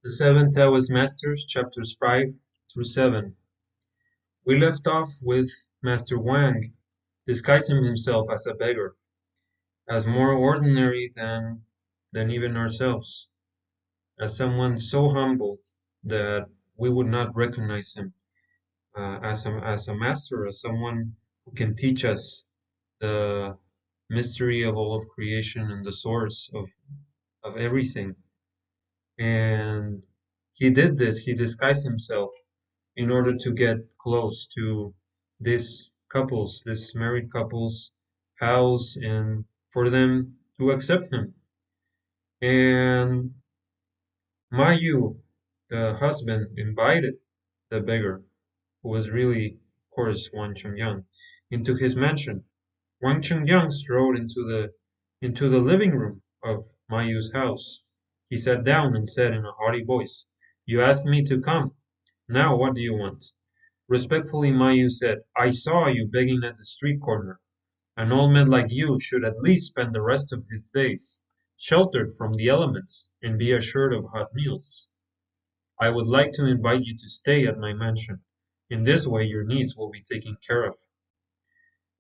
The Seven Taoist Masters, chapters 5 through 7. We left off with Master Wang disguising himself as a beggar, as more ordinary than even ourselves, as someone so humble that we would not recognize him as a master, as someone who can teach us the mystery of all of creation and the source of everything. And he did this, he disguised himself in order to get close to this married couple's house and for them to accept him. And Mayu, the husband, invited the beggar, who was really, of course, Wang Chengyang, into his mansion. Wang Chengyang strode into the living room of Mayu's house. He sat down and said in a haughty voice, "You asked me to come. Now what do you want?" Respectfully, Mayu said, "I saw you begging at the street corner. An old man like you should at least spend the rest of his days sheltered from the elements and be assured of hot meals. I would like to invite you to stay at my mansion. In this way, your needs will be taken care of."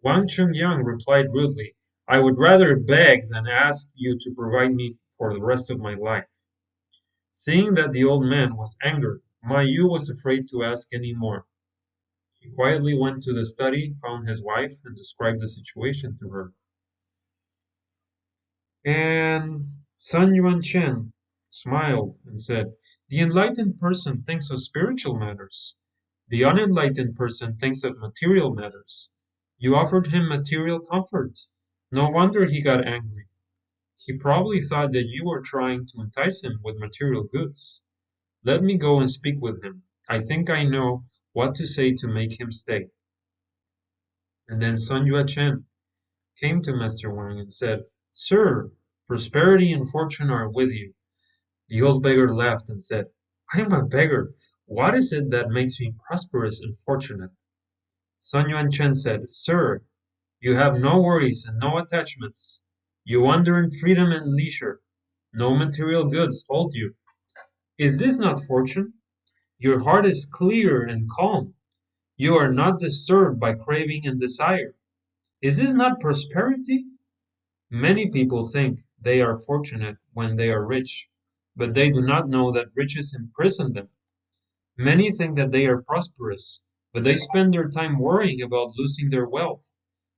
Wang Chengyang replied rudely, "I would rather beg than ask you to provide me for the rest of my life." Seeing that the old man was angered, Mayu was afraid to ask any more. He quietly went to the study, found his wife, and described the situation to her. And Sun Yuan Chen smiled and said, "The enlightened person thinks of spiritual matters. The unenlightened person thinks of material matters. You offered him material comfort. No wonder he got angry. He probably thought that you were trying to entice him with material goods. Let me go and speak with him. I think I know what to say to make him stay." And then Sun Yat-chen came to Master Wang and said, "Sir, prosperity and fortune are with you." The old beggar laughed and said, "I am a beggar. What is it that makes me prosperous and fortunate?" Sun Yuan-chen said, "Sir, you have no worries and no attachments. You wander in freedom and leisure. No material goods hold you. Is this not fortune? Your heart is clear and calm. You are not disturbed by craving and desire. Is this not prosperity? Many people think they are fortunate when they are rich, but they do not know that riches imprison them. Many think that they are prosperous, but they spend their time worrying about losing their wealth.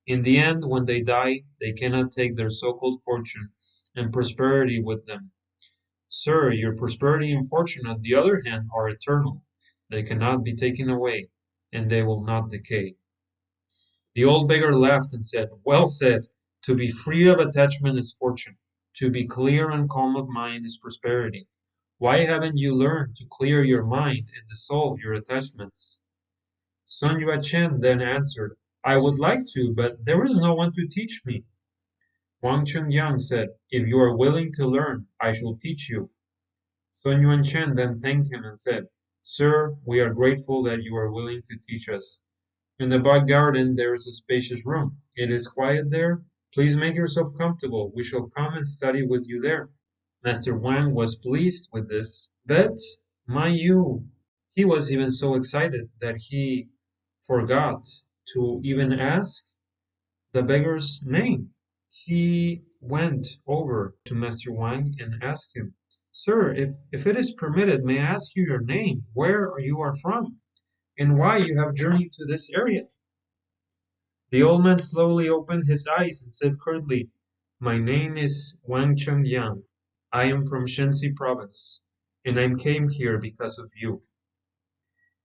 In the end, when they die, they cannot take their so-called fortune and prosperity with them. Sir, your prosperity and fortune, on the other hand, are eternal. They cannot be taken away, and they will not decay." The old beggar laughed and said, "Well said. To be free of attachment is fortune. To be clear and calm of mind is prosperity. Why haven't you learned to clear your mind and dissolve your attachments?" Sun Yat-chen then answered, "I would like to, but there is no one to teach me." Wang Chengyang said, "If you are willing to learn, I shall teach you." Sun Yuan-chen then thanked him and said, "Sir, we are grateful that you are willing to teach us. In the back garden there is a spacious room. It is quiet there. Please make yourself comfortable. We shall come and study with you there." Master Wang was pleased with this, but my Yu, he was even so excited that he forgot to even ask the beggar's name. He went over to Master Wang and asked him, "Sir, if it is permitted, may I ask you your name, where you are from, and why you have journeyed to this area?" The old man slowly opened his eyes and said curtly, "My name is Wang Chengyang. I am from Shenxi province, and I came here because of you."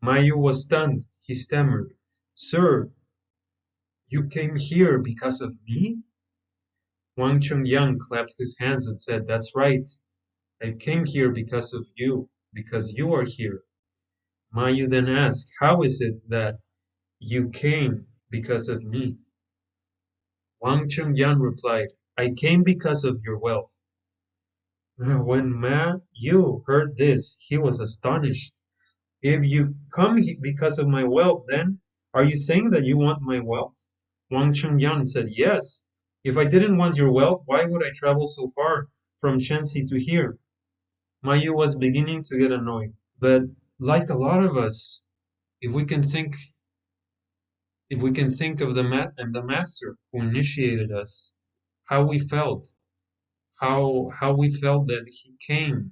Mayu was stunned. He stammered, "Sir, you came here because of me?" Wang Chengyang clapped his hands and said, "That's right. I came here because of you, because you are here." Mayu then asked, "How is it that you came because of me?" Wang Chunyan replied, "I came because of your wealth." When Ma Yu heard this, he was astonished. "If you come because of my wealth, then are you saying that you want my wealth?" Wang Chunyan said, "Yes. If I didn't want your wealth, why would I travel so far from Shenxi to here?" Mayu was beginning to get annoyed, but like a lot of us, if we can think if we can think of the master who initiated us, how we felt, how we felt that he came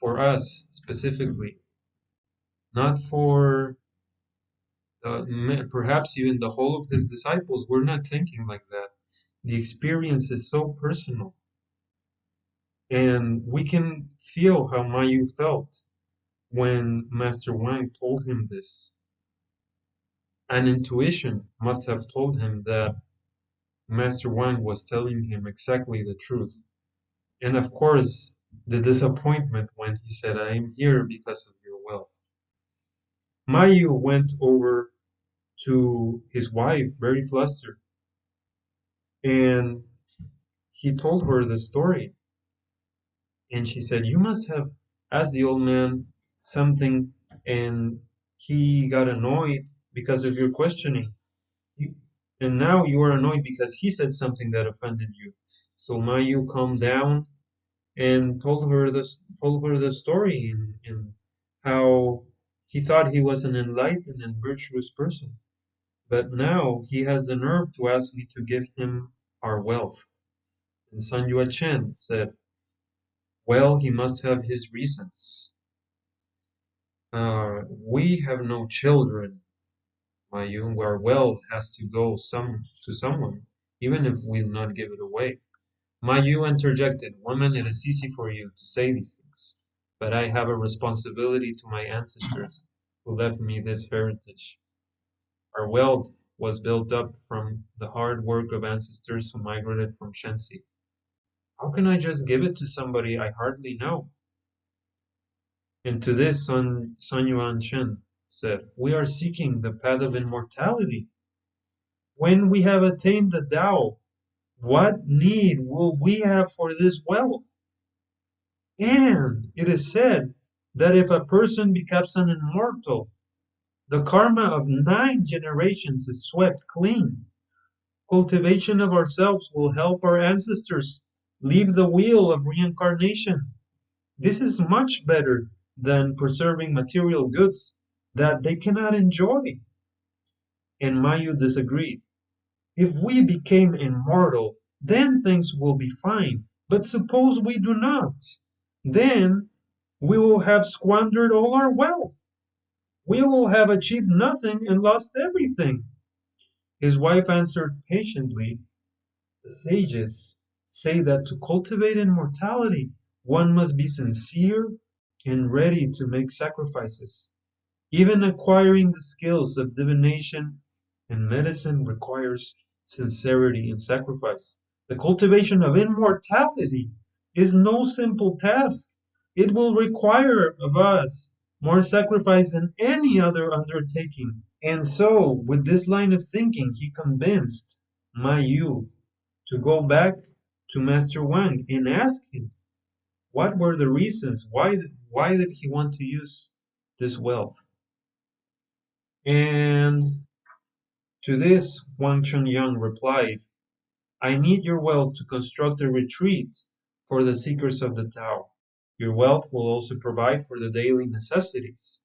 for us specifically, not for perhaps even the whole of his disciples. We're not thinking like that. The experience is so personal, and we can feel how Mayu felt when Master Wang told him this. An intuition must have told him that Master Wang was telling him exactly the truth. And of course, the disappointment when he said, I am here because of your wealth. Mayu went over to his wife, very flustered, and he told her the story. And she said, you must have asked the old man something, and he got annoyed because of your questioning. You- And now you are annoyed because he said something that offended you. So Mayu calmed down and told her the story and how he thought he was an enlightened and virtuous person. But now he has the nerve to ask me to give him our wealth. And Sun Yat-sen said, well, he must have his reasons. We have no children, Mayu. Our wealth has to go to someone, even if we not give it away. Mayu interjected, woman, it is easy for you to say these things, but I have a responsibility to my ancestors who left me this heritage. Our wealth was built up from the hard work of ancestors who migrated from Shensi. How can I just give it to somebody I hardly know? And to this, Sun Yuan Shen said, we are seeking the path of immortality. When we have attained the Tao, what need will we have for this wealth? And it is said that if a person becomes an immortal, the karma of 9 generations is swept clean. Cultivation of ourselves will help our ancestors leave the wheel of reincarnation. This is much better than preserving material goods that they cannot enjoy. And Mayu disagreed. If we became immortal, then things will be fine. But suppose we do not, then we will have squandered all our wealth. We will have achieved nothing and lost everything. His wife answered patiently, the sages say that to cultivate immortality, one must be sincere and ready to make sacrifices. Even acquiring the skills of divination and medicine requires sincerity and sacrifice. The cultivation of immortality is no simple task. It will require of us more sacrifice than any other undertaking. And so, with this line of thinking, he convinced Mayu to go back to Master Wang and ask him what were the reasons, why did he want to use this wealth. And to this, Wang Chungyang replied, I need your wealth to construct a retreat for the seekers of the Tao. Your wealth will also provide for the daily necessities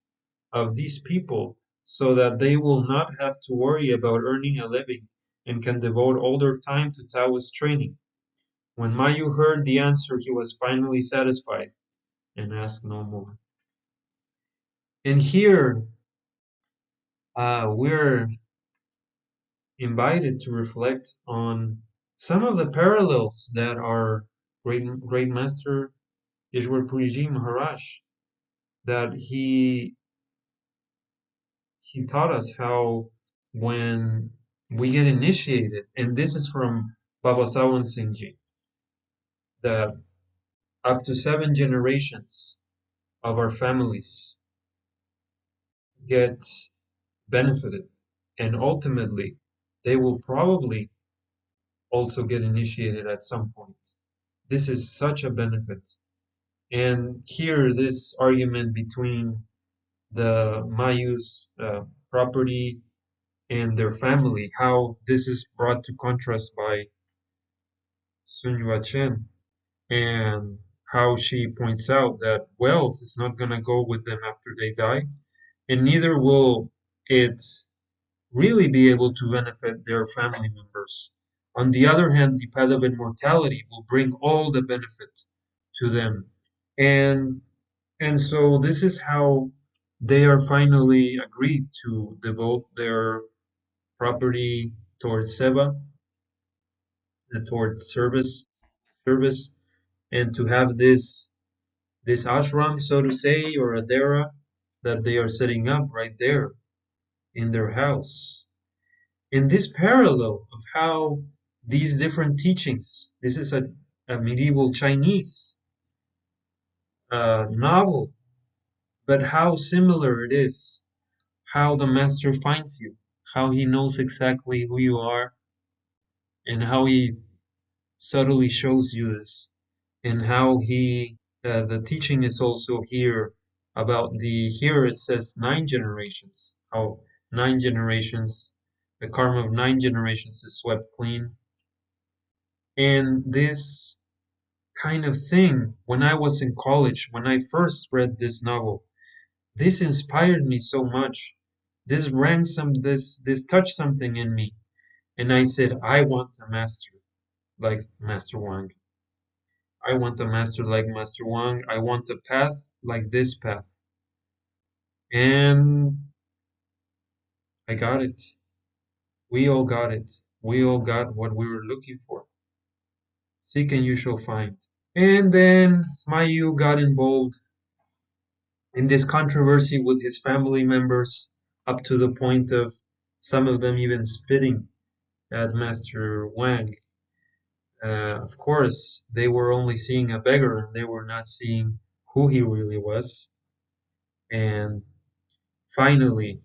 of these people so that they will not have to worry about earning a living and can devote all their time to Taoist training. When Mayu heard the answer, he was finally satisfied and asked no more. And here we're invited to reflect on some of the parallels that our great master Ishwar Puriji Maharaj that he taught us how when we get initiated, and this is from Baba Sawan Singh Ji, that up to 7 generations of our families get benefited, and ultimately they will probably also get initiated at some point. This is such a benefit. And here, this argument between the Mayus' property and their family, how this is brought to contrast by Sun Yat-sen, and how she points out that wealth is not going to go with them after they die, and neither will it really be able to benefit their family members. On the other hand, the path of immortality will bring all the benefit to them. And and so this is how they are finally agreed to devote their property towards seva, towards service, and to have this ashram, so to say, or a dera that they are setting up right there in their house. In this parallel of how these different teachings, this is a medieval Chinese novel, but how similar it is, how the master finds you, how he knows exactly who you are, and how he subtly shows you this, and how the teaching is also here about here it says 9 generations, how 9 generations, the karma of 9 generations is swept clean. And this kind of thing, when I was in college, when I first read this novel, this inspired me so much. This rang this touched something in me. And I said, I want a master like Master Wang. I want a master like Master Wang. I want a path like this path. And I got it. We all got it. We all got what we were looking for. Seek and you shall find. And then Mayu got involved in this controversy with his family members, up to the point of some of them even spitting at Master Wang. Of course, they were only seeing a beggar, and they were not seeing who he really was. And finally,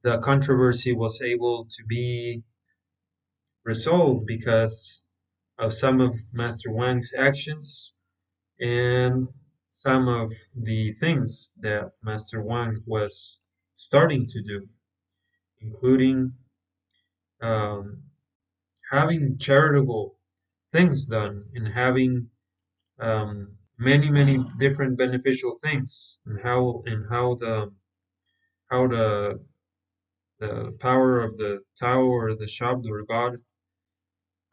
the controversy was able to be resolved because of some of Master Wang's actions and some of the things that Master Wang was starting to do, including um, having charitable things done and having many different beneficial things, and how the power of the Tao or the Shabd or God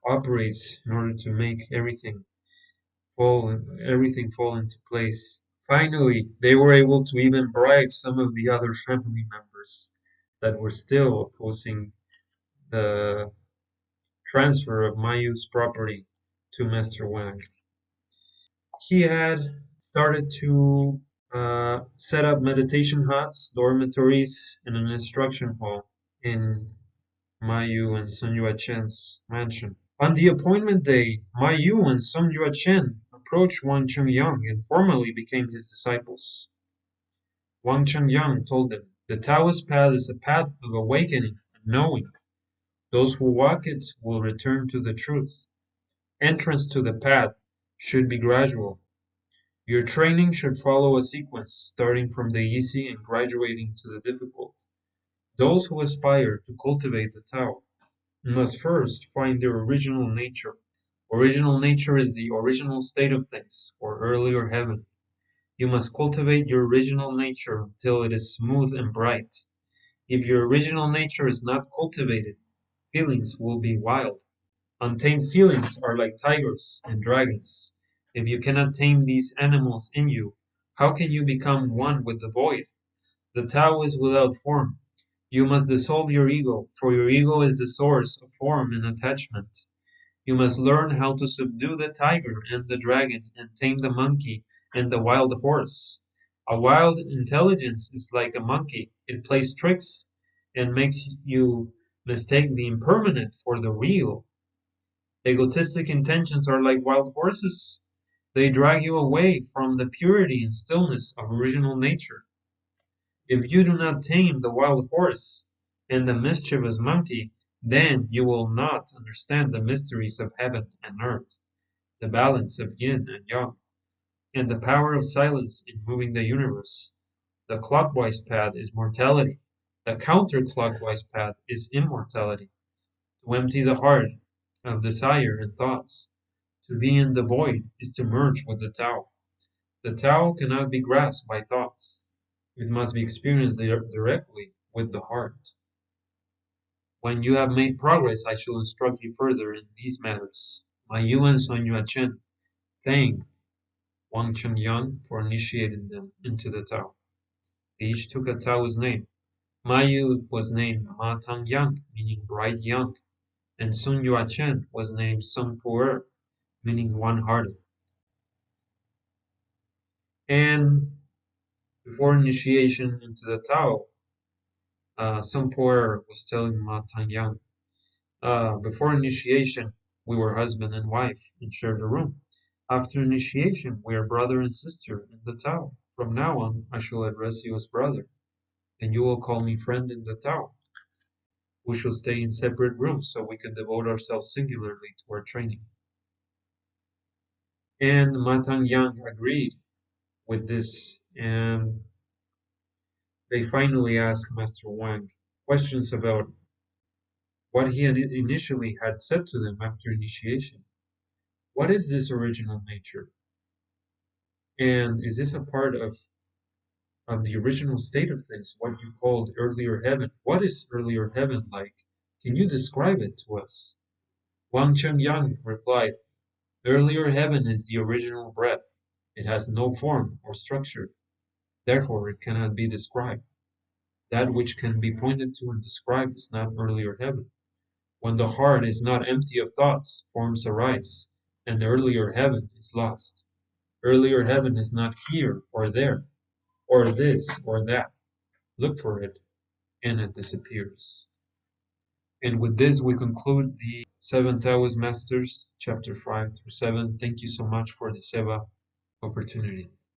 operates in order to make everything fall into place. Finally, they were able to even bribe some of the other family members that were still opposing the transfer of Mayu's property to Master Wang. He had started to set up meditation huts, dormitories, and an instruction hall in Mayu and Sun Yat-sen's mansion. On the appointment day, Mayu and Sun Yat-sen approached Wang Chengyang and formally became his disciples. Wang Chengyang told them, the Taoist path is a path of awakening and knowing. Those who walk it will return to the truth. Entrance to the path should be gradual. Your training should follow a sequence, starting from the easy and graduating to the difficult. Those who aspire to cultivate the Tao must first find their original nature. Original nature is the original state of things, or earlier heaven. You must cultivate your original nature until it is smooth and bright. If your original nature is not cultivated, feelings will be wild. Untamed feelings are like tigers and dragons. If you cannot tame these animals in you, how can you become one with the void? The Tao is without form. You must dissolve your ego, for your ego is the source of form and attachment. You must learn how to subdue the tiger and the dragon and tame the monkey and the wild horse. A wild intelligence is like a monkey. It plays tricks and makes you mistake the impermanent for the real. Egotistic intentions are like wild horses. They drag you away from the purity and stillness of original nature. If you do not tame the wild horse and the mischievous monkey, then you will not understand the mysteries of heaven and earth, the balance of yin and yang, and the power of silence in moving the universe. The clockwise path is mortality. The counterclockwise path is immortality. To empty the heart of desire and thoughts, To be in the void is to merge with the Tao. The Tao cannot be grasped by thoughts. It must be experienced directly with the heart. When you have made progress, I shall instruct you further in these matters. My Yuan Sun Yua Chen thanked Wang Chengyan for initiating them into the Tao. They each took a Taoist name. Ma Yu was named Ma Tang Yang, meaning bright young, and Sun Yua Chen was named Sun Pu'er, meaning one-hearted. And before initiation into the Tao, Sun Pu'er was telling Ma Tang Yang, before initiation, we were husband and wife and shared a room. After initiation, we are brother and sister in the Tao. From now on, I shall address you as brother, and you will call me friend in the Tao. We shall stay in separate rooms so we can devote ourselves singularly to our training. And Matang Yang agreed with this, and they finally asked Master Wang questions about what he had initially had said to them after initiation. What is this original nature? And is this a part of the original state of things, what you called earlier heaven? What is earlier heaven like? Can you describe it to us? Wang Chengyang replied, earlier heaven is the original breath. It has no form or structure. Therefore, it cannot be described. That which can be pointed to and described is not earlier heaven. When the heart is not empty of thoughts, forms arise, and earlier heaven is lost. Earlier heaven is not here or there, or this or that. Look for it, and it disappears. And with this, we conclude the Seven Taoist Masters, chapter 5 through 7. Thank you so much for the Seva opportunity.